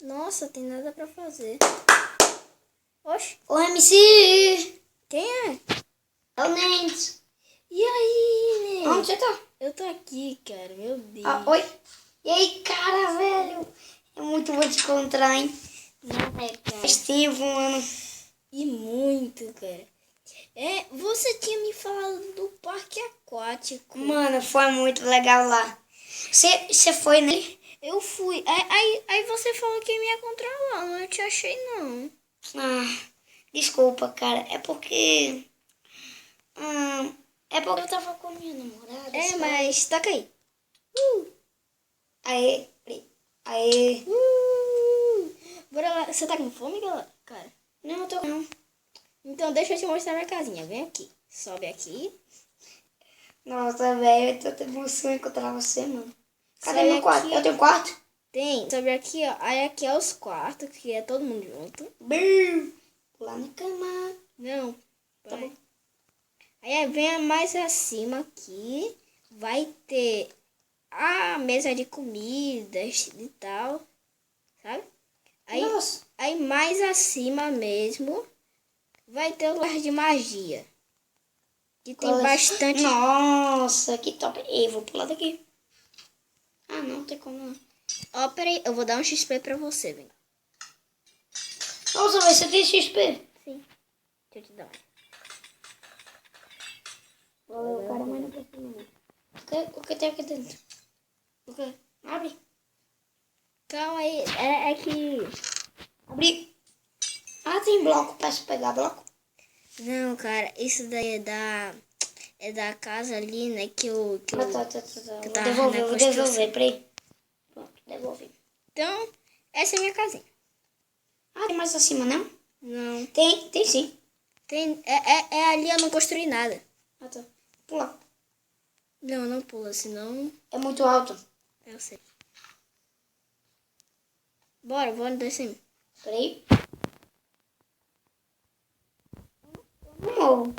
Nossa, tem nada pra fazer. Oxe, Ô, MC! quem é? É o Nentes. E aí, né? Onde você tá? Eu tô aqui, cara, meu Deus. Ah, oi? E aí, cara, velho? É muito bom te encontrar, hein? Não é, cara. Faz tempo, mano. E muito, cara. Você tinha me falado do parque aquático. Mano, foi muito legal lá. Você foi nele? Eu fui. Aí você falou que ia me encontrar lá, não te achei, não. Ah, desculpa, cara. É porque... é porque eu tava com minha namorada, sabe? Mas toca aí. Aí, aí... Bora lá. Você tá com fome, galera? Cara. Não, eu tô não. Então deixa eu te mostrar minha casinha. Vem aqui. Sobe aqui. Nossa, velho, eu tô tendo emoção em encontrar você, mano. Cadê Sobe meu quarto? aqui. Eu tenho quarto? Tem. Sobe aqui, ó. Aí aqui é os quartos, que é todo mundo junto. Bum! Lá na cama. Não. Tá bom. Aí vem mais acima aqui. Vai ter a mesa de comidas e tal. Sabe? Nossa. Aí mais acima mesmo vai ter o lugar de magia. Que tem bastante. Nossa, que top. Ei, vou pular daqui. Ah, não tem como não. Ó, peraí, eu vou dar um XP pra você, vem. Nossa, você tem XP? Sim. Deixa eu te dar. Valeu, cara, mas não precisa não. O que tem aqui dentro? O quê? Abre. Calma aí, é que... Abri. Ah, tem bloco. Posso pegar bloco? Não, cara, isso daí é da casa ali, né, que eu... Tá. que Vou tá devolver, na vou construção. devolver. Peraí. Pronto, devolvi. Então, essa é a minha casinha. Ah, tem mais acima, não? Não, Tem sim. tem... É ali, eu não construí nada. Ah, tá. Pula. Não, não pula, senão... É muito alto. Eu sei. Bora descer. Peraí. Não.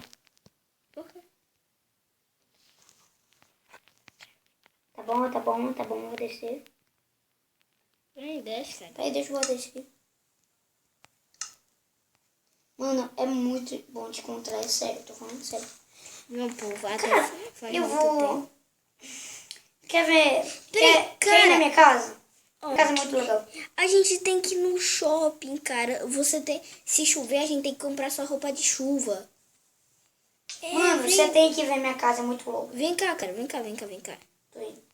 Por quê? Tá bom, vou descer. Vem, desce, cara. Peraí, deixa eu descer aqui. Mano, é muito bom te encontrar, é sério, tô falando sério. Não, pô, vai Cara, faz eu muito vou... tempo. Quer ver? Peraí, Quer ir na minha casa? Ó, Minha casa é muito legal. a gente tem que ir no shopping, cara. Se chover, a gente tem que comprar sua roupa de chuva. Mano, vem, você tem que ver minha casa, é muito louco. vem cá, cara. Vem cá. Tô indo.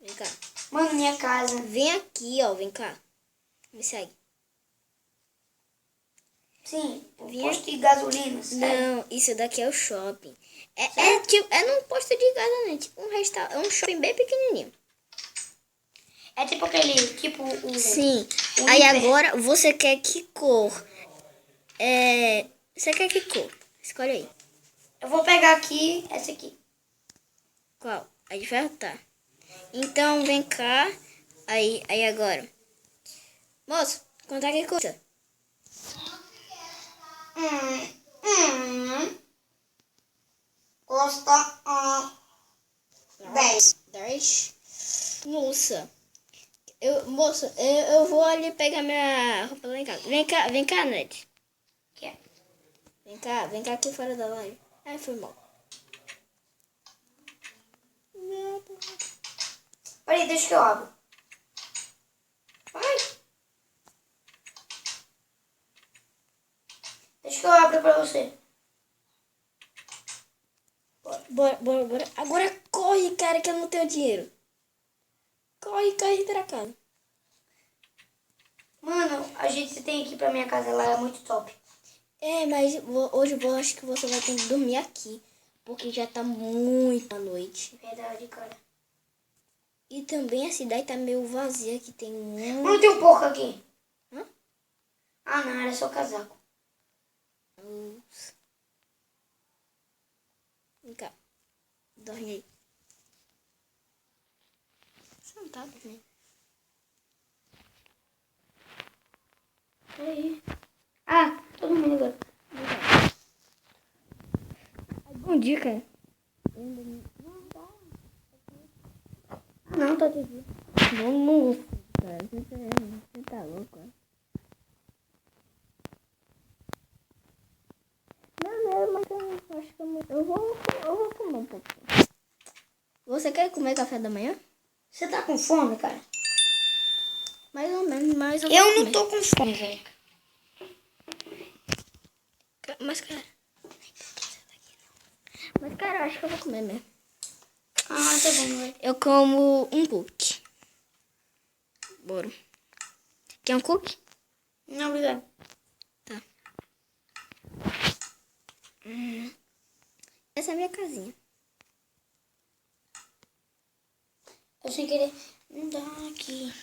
Vem cá. Mano, minha casa. Vem aqui, ó. Vem cá. Me segue. Sim, Vem posto de gasolina, sério. Não, isso daqui é o shopping. É num posto de gás, né? Tipo é um shopping bem pequenininho. É tipo aquele, tipo o... Sim. o Aí inverno. agora você quer que cor? Você quer que cor? Escolhe aí. Eu vou pegar aqui, essa aqui. Qual? A de ferro? Tá. Então vem cá. Aí agora. Moço, quanto é que custa? Custa 10. 10? Moça. Eu vou ali pegar minha roupa lá em casa. Vem cá, Ned. Que? Vem cá aqui fora da live. Ai, foi mal. Peraí, deixa que eu abro. Vai. Deixa que eu abro pra você. Bora. Agora corre, cara, que eu não tenho dinheiro. Corre pra casa. Mano, a gente tem que ir pra minha casa, lá é muito top. Mas hoje eu acho que você vai ter que dormir aqui. Porque já tá muita noite. Verdade, cara. E também a cidade tá meio vazia, que tem muito... Não tem um porco aqui. Hã? Ah, não, era só casaco. Vem cá. Dorme aí. Você não tá dormindo. Peraí. Ah, tô dormindo agora. Bom dia, cara. não, tá de dia. Vamos, cara. Você tá louco, cara. Não, mas eu acho que eu vou comer um pouquinho. Você quer comer café da manhã? Você tá com fome, cara? Mais ou menos, mas eu Eu não tô com fome, velho. Mas, cara... Mas, cara, eu acho que eu vou comer mesmo. Ah, tá bom, velho. Eu como um cookie. Bora. Quer um cookie? Não, obrigado. Tá. Essa é a minha casinha. Eu sem querer. Não dá aqui.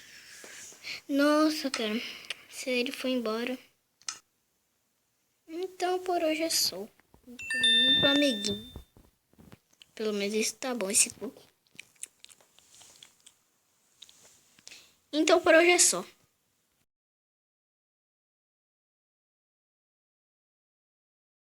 Nossa, cara. Se ele foi embora. Então, por hoje é só. Muito amiguinho. Pelo menos isso tá bom, esse cookie. Então, por hoje é só.